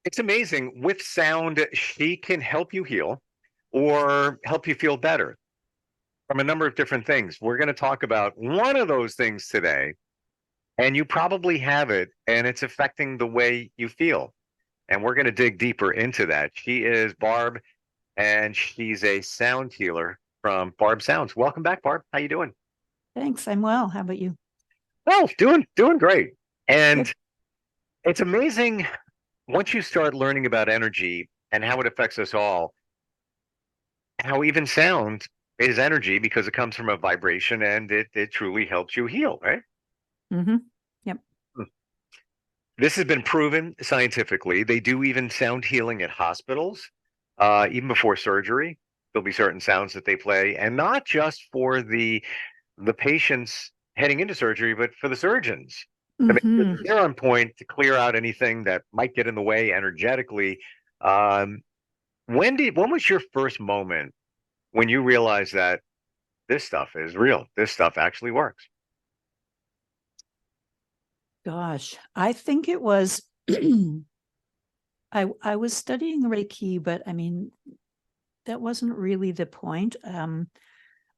It's amazing. With sound, she can help you heal or help you feel better from a number of different things. We're going to talk about one of those things today, and you probably have it, and it's affecting the way you feel. And we're going to dig deeper into that. She is Barb, and she's a sound healer from Barb Sounds. Welcome back, Barb. How you doing? Thanks. I'm well. How about you? Oh, doing great. Good. And it's amazing once you start learning about energy and how it affects us all, how even sound is energy because it comes from a vibration and it truly helps you heal, right? Mm-hmm. Yep. Hmm. This has been proven scientifically. They do even sound healing at hospitals, even before surgery. There'll be certain sounds that they play, and not just for the patients heading into surgery, but for the surgeons. I mean, Mm-hmm. they're on point to clear out anything that might get in the way energetically. Um, when was your first moment when you realized that this stuff is real? This stuff actually works. Gosh, I think it was I was studying Reiki, but I mean, that wasn't really the point.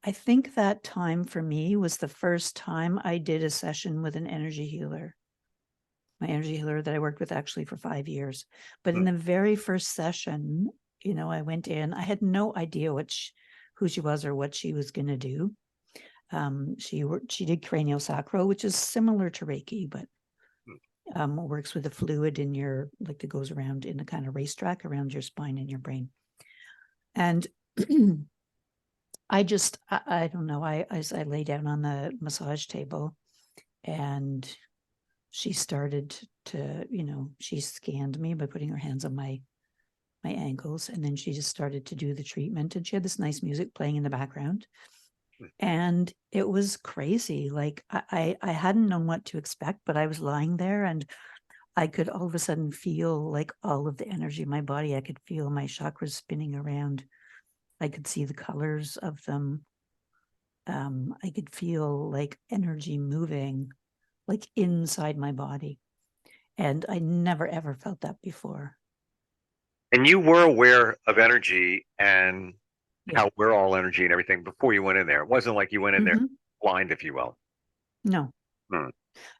I think that time for me was the first time I did a session with an energy healer. My energy healer that I worked with actually for 5 years. But in Hmm. the very first session, I went in, I had no idea who she was or what she was going to do. She did craniosacral, which is similar to Reiki, but works with a fluid in your, like, that goes around in a kind of racetrack around your spine and your brain. And I don't know, I lay down on the massage table, and she started to, she scanned me by putting her hands on my ankles, and then she just started to do the treatment, and she had this nice music playing in the background. And it was crazy. Like, I hadn't known what to expect, but I was lying there and I could all of a sudden feel like all of the energy in my body. I could feel my chakras spinning around. I could see the colors of them. I could feel like energy moving like inside my body. And I never ever felt that before. And you were aware of energy and Yeah. how we're all energy and everything before you went in there. It wasn't like you went in there Mm-hmm. blind, if you will. No, Hmm.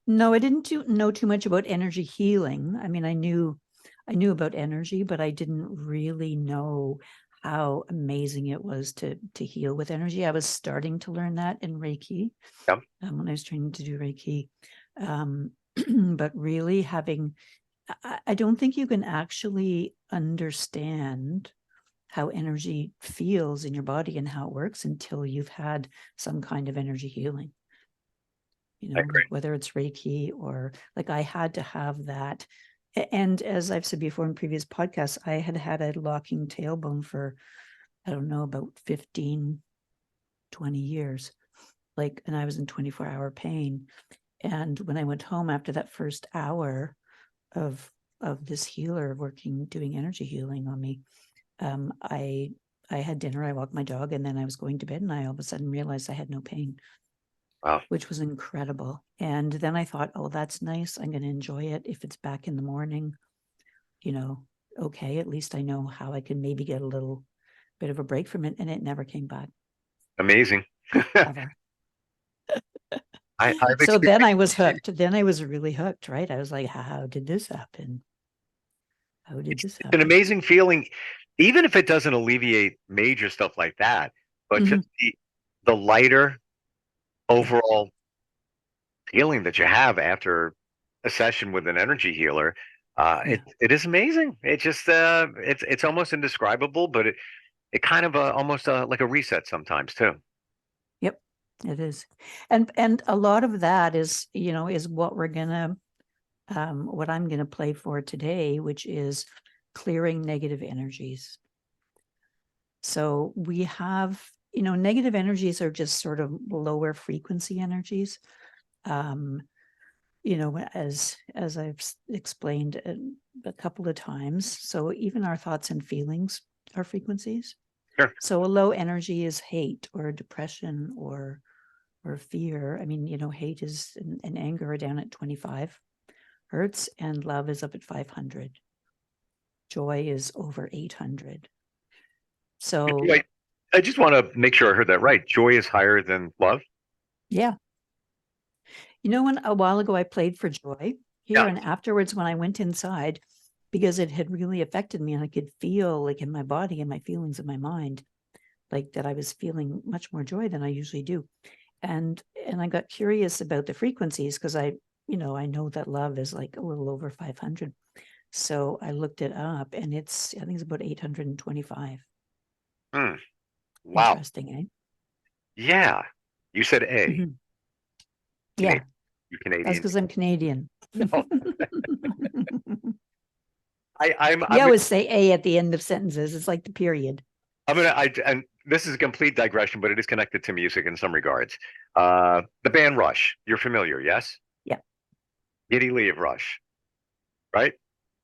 no, I didn't know too much about energy healing. I mean, I knew about energy, but I didn't really know how amazing it was to heal with energy. I was starting to learn that in Reiki, Yep. when I was training to do Reiki. Um, but really I don't think you can actually understand how energy feels in your body and how it works until you've had some kind of energy healing. I Like agree. whether it's Reiki or, like, I had to have that. And as I've said before in previous podcasts, I had had a locking tailbone for, I don't know, about 15, 20 years. Like, and I was in 24-hour pain. And when I went home after that first hour of this healer doing energy healing on me, um, I I had dinner, I walked my dog, and then I was going to bed, and I all of a sudden realized I had no pain, Wow. which was incredible. And then I thought, oh, that's nice. I'm going to enjoy it. If it's back in the morning, you know, okay, at least I know how I can maybe get a little bit of a break from it. And it never came back, Amazing. ever. I've So then I was experienced hooked. Then I was really hooked, right? I was like, how did this happen? How did this it's an happen? amazing feeling, even if it doesn't alleviate major stuff like that, but Mm-hmm. just the lighter Yeah. overall feeling that you have after a session with an energy healer. Yeah. It is amazing. It's almost indescribable, but it kind of almost like a reset sometimes too. Yep. It is. And a lot of that is what what I'm gonna play for today, which is clearing negative energies. So we have, negative energies are just sort of lower frequency energies. Um, as I've explained a couple of times. So even our thoughts and feelings are frequencies. Sure. So a low energy is hate or depression or fear. I mean, hate is and anger are down at 25 hertz, and love is up at 500. joy is over 800. So Wait, I just want to make sure I heard that right. Joy is higher than love? yeah. When a while ago I played for joy here, Yeah. and afterwards when I went inside, because it had really affected me and I could feel like in my body and my feelings in my mind, like that I was feeling much more joy than I usually do. And I got curious about the frequencies because I know that love is like a little over 500. So I looked it up and I think it's about 825. Hmm. Wow. Interesting, eh? Yeah. You said A. Mhm. Yeah, Canadian. You that's Canadian. because I'm Canadian. No. We I'm always say A at the end of sentences. It's like the period. and this is a complete digression, but it is connected to music in some regards. The band Rush. You're familiar, yes? Yeah, Geddy Lee of Rush, right?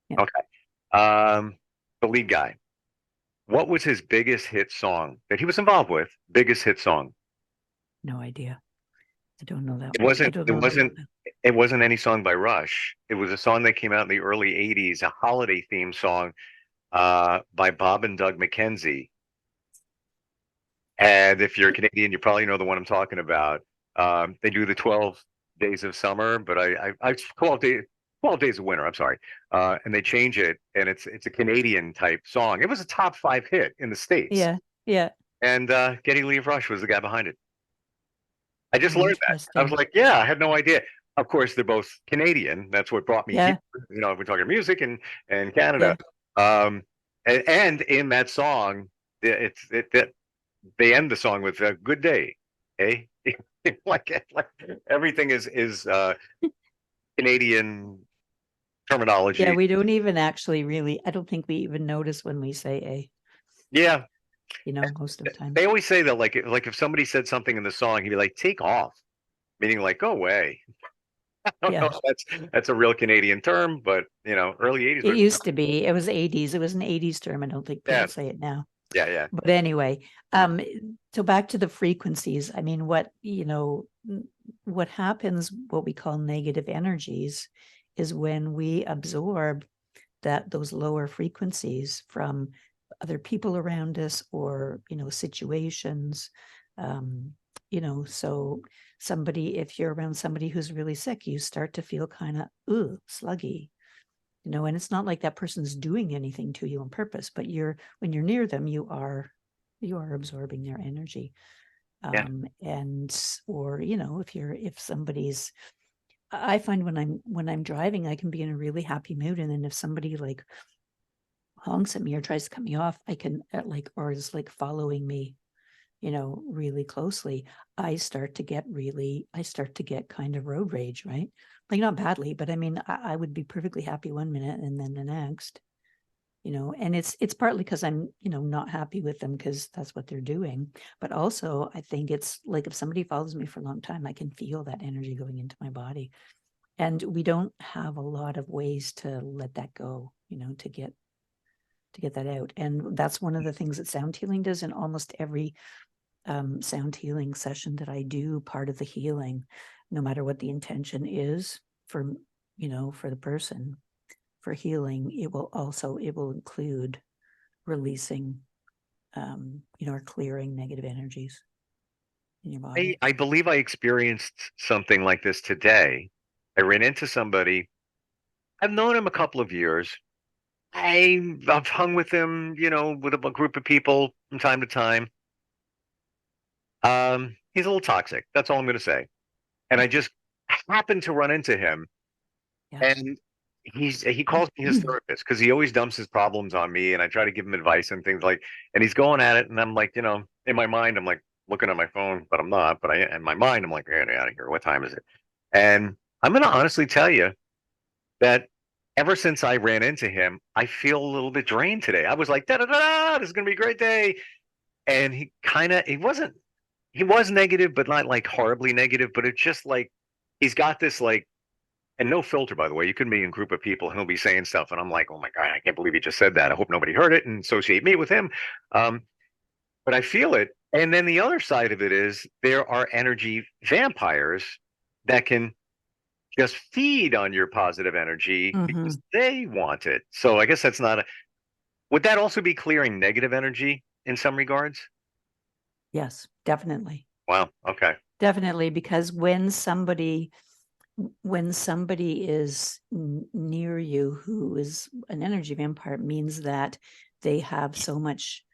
yeah. Okay. The lead guy. What was his biggest hit song that he was involved with? Biggest hit song. No idea. I don't know that It one. I wasn't don't it know that wasn't one. it wasn't any song by Rush. It was a song that came out in the early 80s, a holiday theme song by Bob and Doug McKenzie. And if you're Canadian, you probably know the one I'm talking about. They do the 12 days of summer, but I 12 days of winter. I'm sorry. And they change it, and it's a Canadian type song. It was a top five hit in the States, Yeah, yeah. and Geddy Lee of Rush was the guy behind it. I just Oh, learned that. I was interesting. like, yeah, I had no idea. Of course, they're both Canadian. That's what brought me here. Yeah, We're talking music and Canada. yeah. Um, and in that song, they end the song with a good day, eh? like everything is Canadian Yeah, terminology. we don't even actually really, I don't think we even notice when we say A, Yeah, most of the time. they always say that like if somebody said something in the song, he'd be like, "Take off," meaning like go away. I don't know Yeah. if that's a real Canadian term, but early 80s, It but used to be. It was 80s. It was an 80s term. I don't think yeah, people say it now. yeah, yeah. But anyway, Mhm. so back to the frequencies. I mean, what happens, what we call negative energies, is when we absorb those lower frequencies from other people around us or, situations. Um, so if you're around somebody who's really sick, you start to feel kind of sluggy, and it's not like that person's doing anything to you on purpose, but when you're near them, you are absorbing their energy. Yeah. And or if somebody's, I find when I'm driving, I can be in a really happy mood, and then if somebody like honks at me or tries to cut me off, I can or is like following me, really closely, I start to get kind of road rage, right? Like not badly, but I mean, I would be perfectly happy one minute and then the next, and it's partly because I'm, not happy with them because that's what they're doing. But also I think it's like if somebody follows me for a long time, I can feel that energy going into my body. And we don't have a lot of ways to let that go, to get that out. And that's one of the things that sound healing does in almost every sound healing session that I do. Part of the healing, no matter what the intention is for the person, for healing, it will include releasing, or clearing negative energies in your body. I believe I experienced something like this today. I ran into somebody. I've known him a couple of years. I've hung with him, with a group of people from time to time. He's a little toxic. That's all I'm going to say. And I just happened to run into him, Yeah. and he calls me his therapist because he always dumps his problems on me, and I try to give him advice and things like. And he's going at it, and I'm like, in my mind, I'm like looking at my phone, but I'm not. But in my mind, I'm like, get out of here. What time is it? And I'm going to honestly tell you that ever since I ran into him, I feel a little bit drained today. I was like, da da da, this is gonna be a great day. And he was negative, but not like horribly negative, but it's just like he's got this like, and no filter, by the way. You could be in a group of people and he'll be saying stuff, and I'm like, oh my God, I can't believe he just said that. I hope nobody heard it and associate me with him. Um, but I feel it. And then the other side of it is there are energy vampires that can just feed on your positive energy Hmm. because they want it. So I guess that's not a. Mm-hmm. Would that also be clearing negative energy in some regards? Yes, definitely. Wow. Okay. Definitely, because when somebody is near you who is an energy vampire, means that they have so much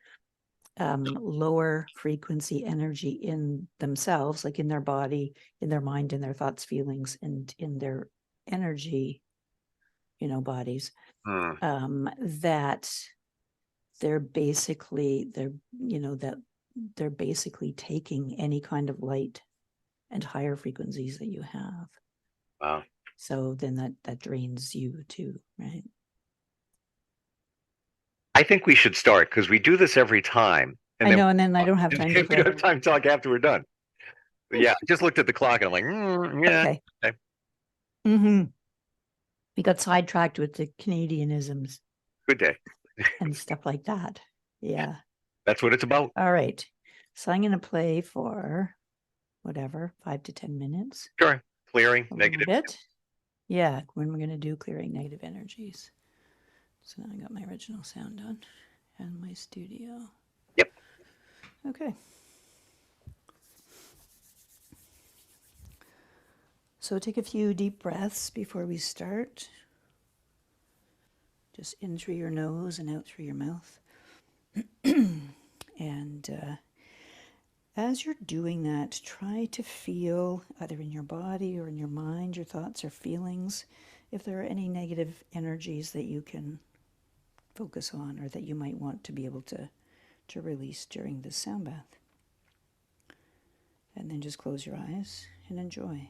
lower frequency energy in themselves, like in their body, in their mind, in their thoughts, feelings, and in their energy, bodies, that they're basically they're basically taking any kind of light and higher frequencies that you have. Wow. So then that drains you too, right? I think we should start because we do this every time. I know, and then I don't have time to we don't have time to talk after we're done. But yeah, I just looked at the clock and I'm like, yeah. Okay. Okay. Mm-hmm. We got sidetracked with the Canadianisms Good day. and stuff like that. Yeah. That's what it's about. All right. So I'm going to play for whatever, 5 to 10 minutes. Sure. Clearing A negative. little bit. Yeah, when we're going to do clearing negative energies. So now I got my original sound on and my studio. Yep. Okay. So take a few deep breaths before we start. Just in through your nose and out through your mouth. And as you're doing that, try to feel either in your body or in your mind, your thoughts or feelings, if there are any negative energies that you can focus on or that you might want to be able to release during this sound bath. And then just close your eyes and enjoy.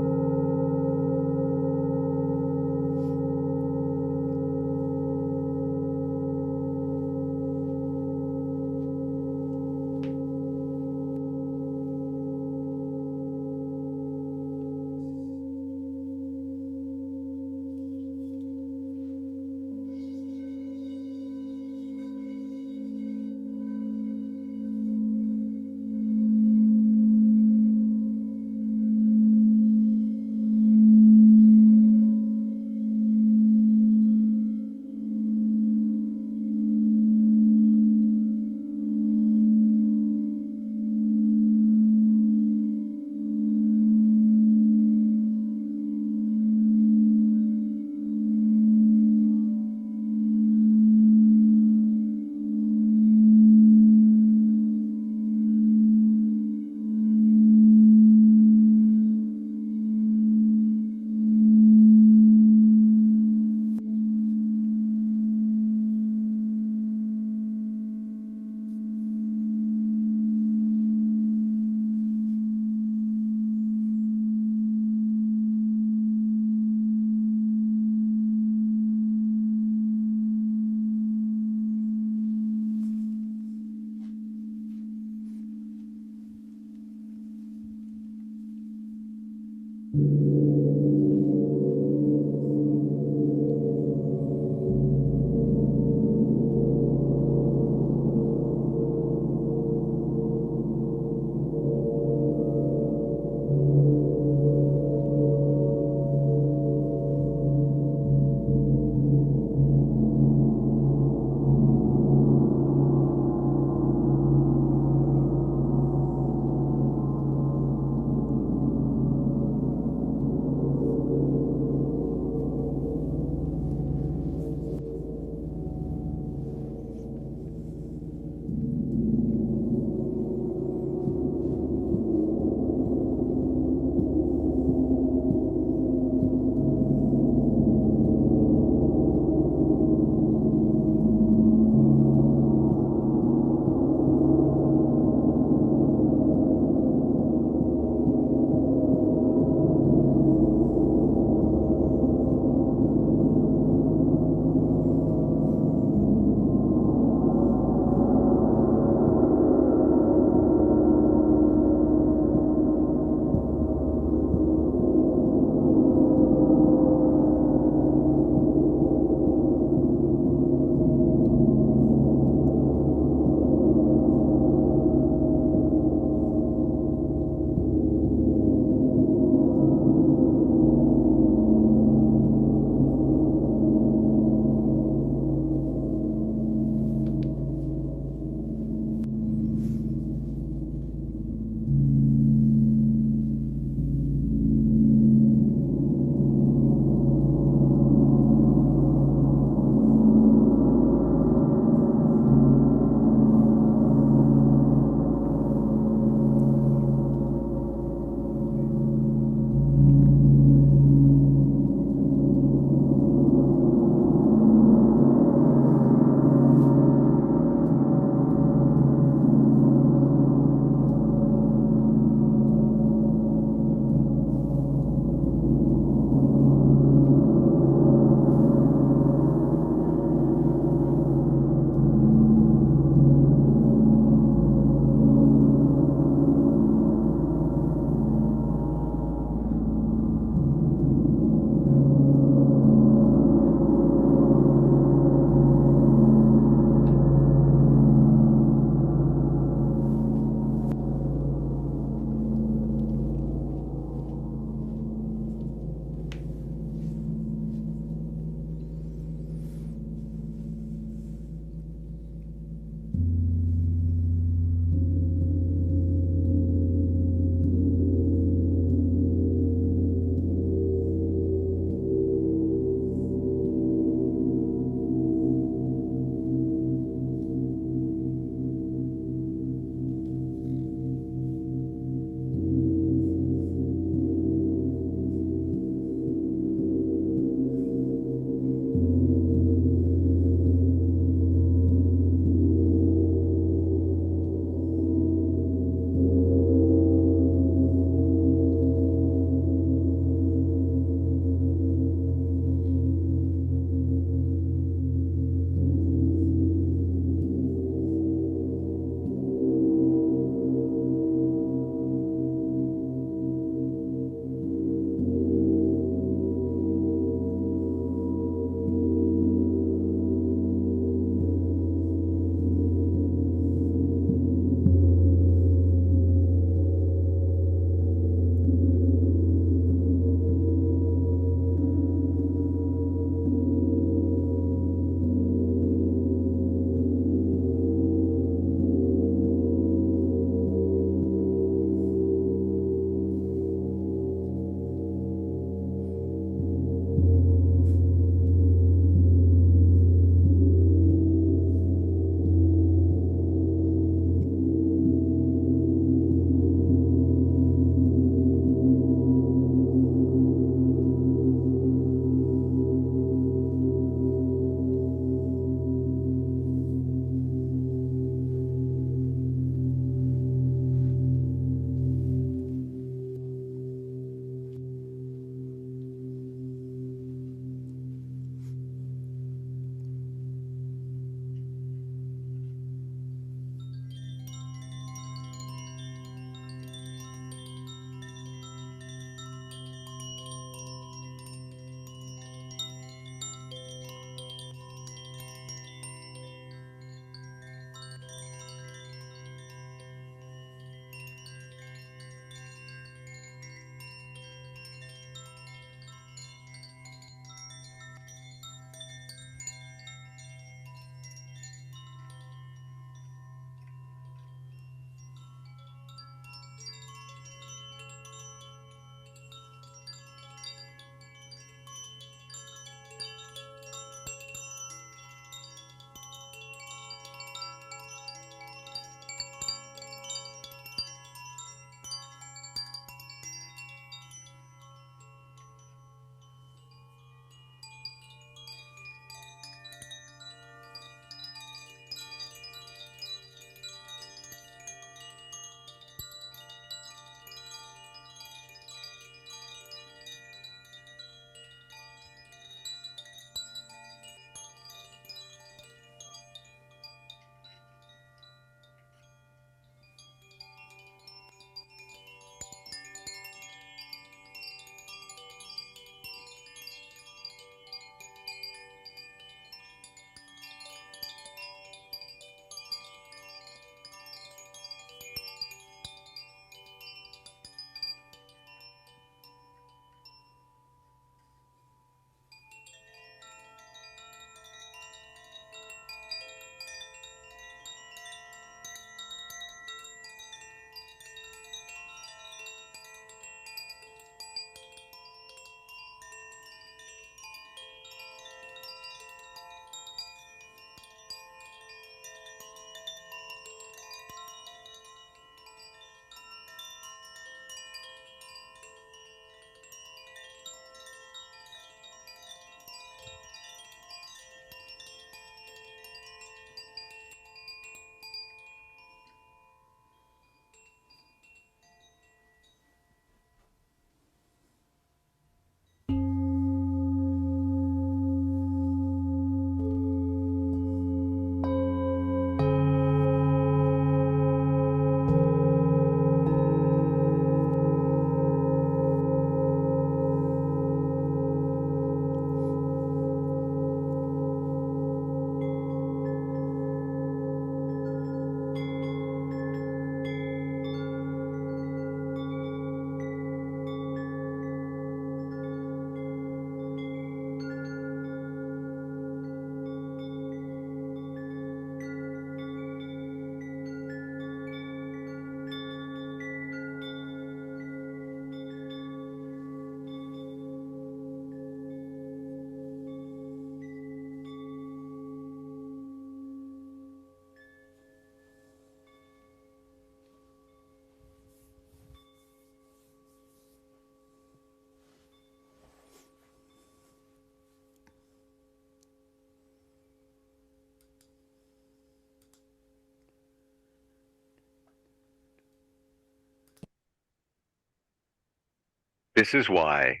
This is why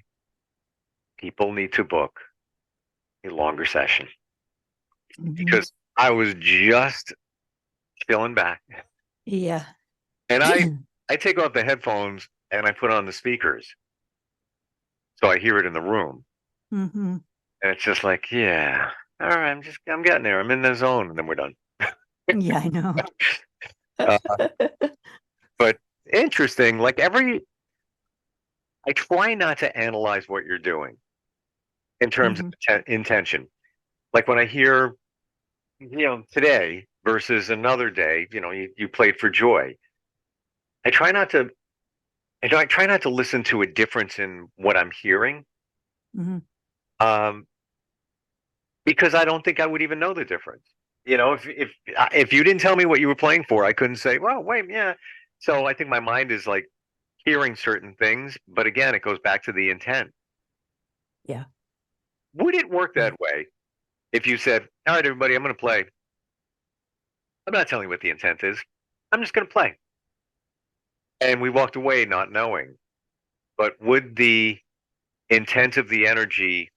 people need to book a longer session, Mhm. because I was just chilling back, Yeah. and I take off the headphones and I put on the speakers so I hear it in the room, hmm and it's just like, yeah, all right, I'm getting there. I'm in the zone, and then we're done. Yeah, I know. Uh, but interesting, like I try not to analyze what you're doing in terms of hmm intention. Like when I hear, today versus another day, you played for joy. I try not to, I try not to listen to a difference in what I'm hearing, hmm um, because I don't think I would even know the difference. If you didn't tell me what you were playing for, I couldn't say, well, wait, yeah. So I think my mind is like hearing certain things, but again, it goes back to the intent. Yeah. Would it work Yeah. that way if you said, all right, everybody, I'm going to play. I'm not telling you what the intent is. I'm just going to play. And we walked away not knowing. But would the intent of the energy,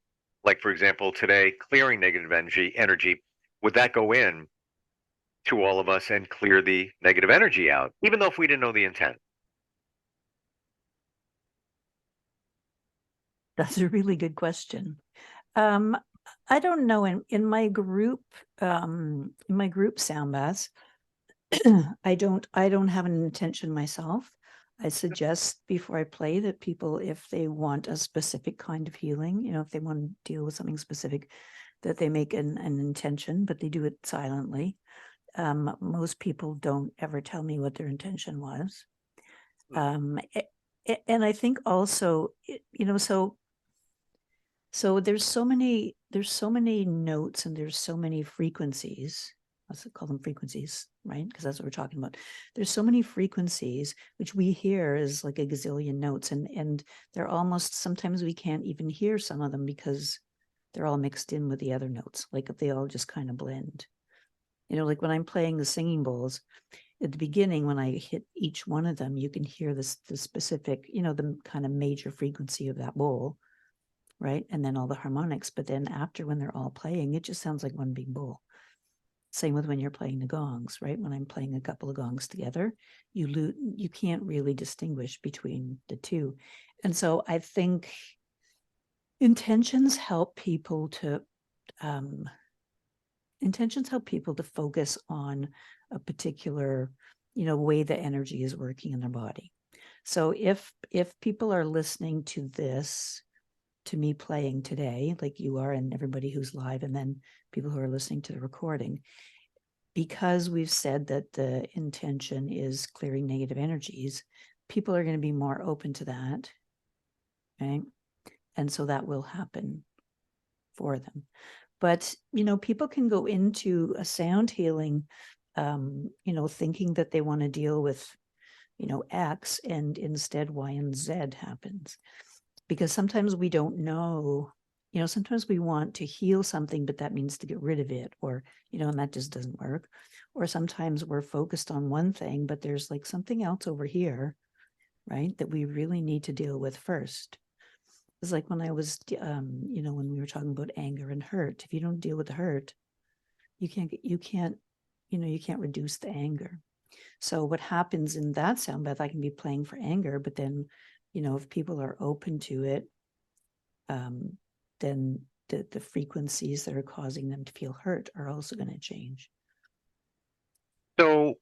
like for example, today, clearing negative energy, would that go in to all of us and clear the negative energy out, even though if we didn't know the intent? That's a really good question. Um, I don't know. In my group sound baths, I don't have an intention myself. I suggest before I play that people, if they want a specific kind of healing, if they want to deal with something specific, that they make an intention, but they do it silently. Most people don't ever tell me what their intention was. And I think also, so there's so many notes and there's so many frequencies. Let's call them frequencies, right? Because that's what we're talking about. There's so many frequencies which we hear as like a gazillion notes, and they're almost, sometimes we can't even hear some of them because they're all mixed in with the other notes. Like if they all just kind of blend. Like when I'm playing the singing bowls, at the beginning, when I hit each one of them, you can hear the specific, the kind of major frequency of that bowl, right? And then all the harmonics. But then after, when they're all playing, it just sounds like one big bowl. Same with when you're playing the gongs, right? When I'm playing a couple of gongs together, you can't really distinguish between the two. And so I think intentions help people to um, focus on a particular, way the energy is working in their body. So if people are listening to this, to me playing today, like you are, and everybody who's live, and then people who are listening to the recording, because we've said that the intention is clearing negative energies, people are going to be more open to that, right? And so that will happen for them. But people can go into a sound healing, thinking that they want to deal with X, and instead Y and Z happens. Because sometimes we don't know, sometimes we want to heal something, but that means to get rid of it, or, and that just doesn't work. Or sometimes we're focused on one thing, but there's like something else over here, right, that we really need to deal with first. It's like when I was, when we were talking about anger and hurt, if you don't deal with the hurt, you can't reduce the anger. So what happens in that sound bath, I can be playing for anger, but then, if people are open to it, then the frequencies that are causing them to feel hurt are also going to change. So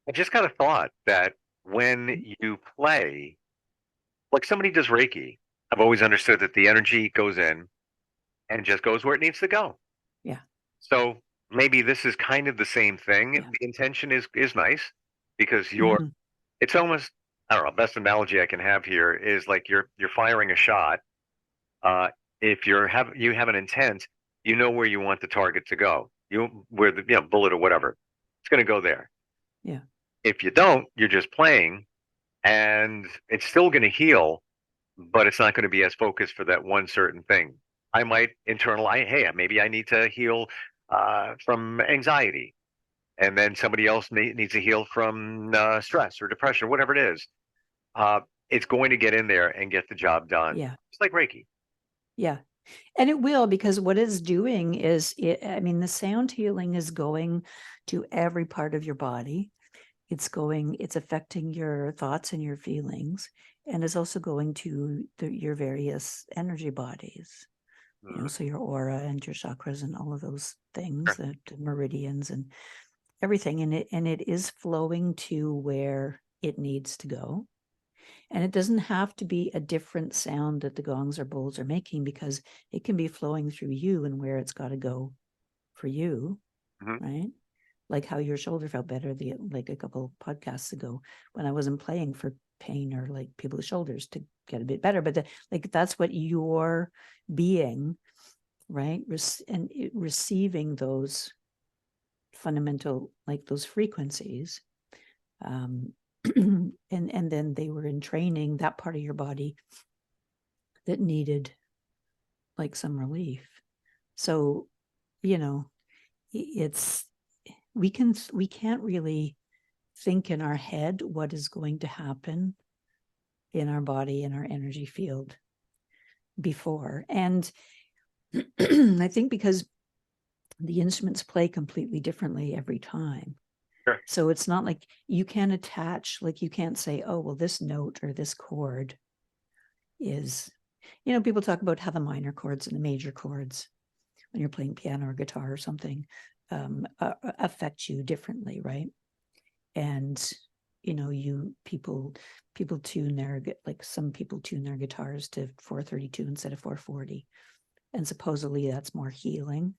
I just got a thought that when you play, like somebody does Reiki, I've always understood that the energy goes in and just goes where it needs to go. Yeah. So maybe this is kind of the same thing. Yeah. The intention is nice because Mhm. it's almost, I don't know, best analogy I can have here is like you're firing a shot. Uh, if you have an intent, you know where you want the target to go. Where the bullet or whatever, it's going to go there. Yeah. If you don't, you're just playing, and it's still going to heal, but it's not going to be as focused for that one certain thing. I might internalize, hey, maybe I need to heal from anxiety, and then somebody else needs to heal from stress or depression or whatever it is. it's going to get in there and get the job done. Yeah. It's like Reiki. Yeah. And it will, because what it's doing is, the sound healing is going to every part of your body. It's affecting your thoughts and your feelings, and it's also going to your various energy bodies. So your aura and your chakras and all of those things, Sure. the meridians and everything, and it is flowing to where it needs to go. And it doesn't have to be a different sound that the gongs or bowls are making, because it can be flowing through you and where it's got to go for you, right? Like how your shoulder felt better like a couple podcasts ago when I wasn't playing for pain or like people's shoulders to get a bit better. But that's what you're being, right? And receiving those fundamental, like those frequencies. And then they were in training that part of your body that needed like some relief. So, it's we can't really think in our head what is going to happen in our body, in our energy field before. And I think because the instruments play completely differently every time. Sure. So it's not like you can attach, like you can't say, oh, well, this note or this chord is, people talk about how the minor chords and the major chords when you're playing piano or guitar or something affect you differently, right? And people tune their, like some people tune their guitars to 432 instead of 440, and supposedly that's more healing,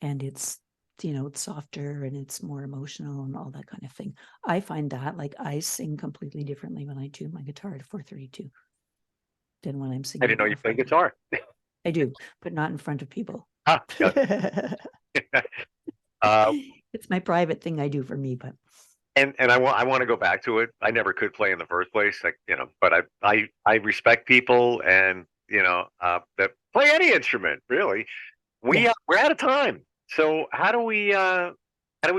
and it's it's softer and it's more emotional and all that kind of thing. I find that, like, I sing completely differently when I tune my guitar to 432 than when I'm singing. I didn't know you play guitar. I do, but not in front of people. It's my private thing I do for me, but. And I want to go back to it. I never could play in the first place, like, but I respect people, and that play any instrument really. We're out of time. So how do we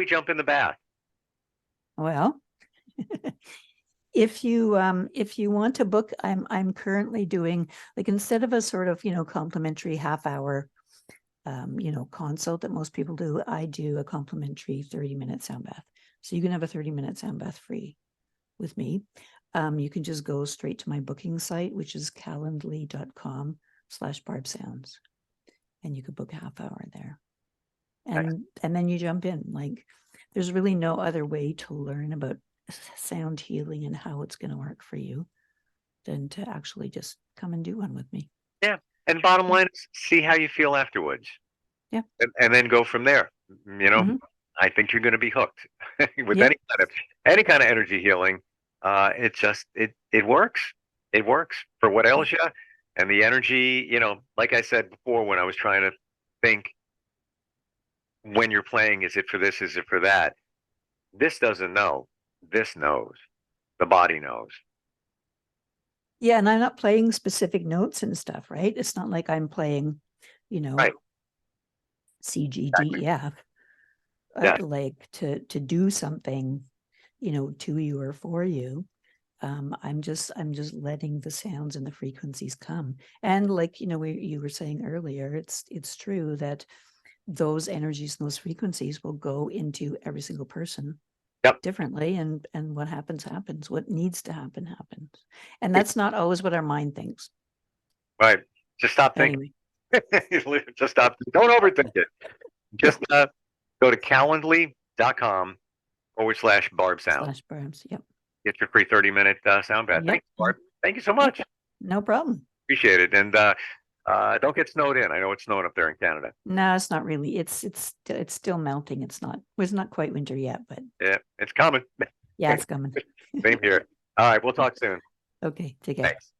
jump in the bath? Well, if you want to book, I'm currently doing, like, instead of a sort of complimentary half-hour consult that most people do, I do a complimentary 30-minute sound bath. So you can have a 30-minute sound bath free with me. You can just go straight to my booking site, which is calendly.com/Barb Sounds, and you could book a half hour there. And then you jump in. Like, there's really no other way to learn about sound healing and how it's going to work for you than to actually just come and do one with me. Yeah. And bottom line is, see how you feel afterwards. Yeah. And then go from there. I think you're going to be hooked with any kind of energy healing. It works. It works for what ails you. And the energy, like I said before, when I was trying to think, when you're playing, is it for this? Is it for that? This doesn't know. This knows. The body knows. Yeah, and I'm not playing specific notes and stuff, right? It's not like I'm playing, Right. C, G, D, E, F, like to do something, to you or for you. I'm just letting the sounds and the frequencies come. And like, you were saying earlier, it's true that those energies and those frequencies will go into every single person differently, and what happens, what needs to happen happens. And that's not always what our mind thinks. Right. Just stop thinking. Just stop. Don't overthink it. Just go to calendly.com/Barb Sounds. /Barbs. Yep. Get your free 30-minute sound bath. Yep. Thanks, Barb. Thank you so much. No problem. Appreciate it. And don't get snowed in. I know it's snowing up there in Canada. No, it's not really. It's still melting. It's not quite winter yet, but yeah, it's coming. Yeah, it's coming. Same here. All right, we'll talk soon. Okay, take care. Thanks.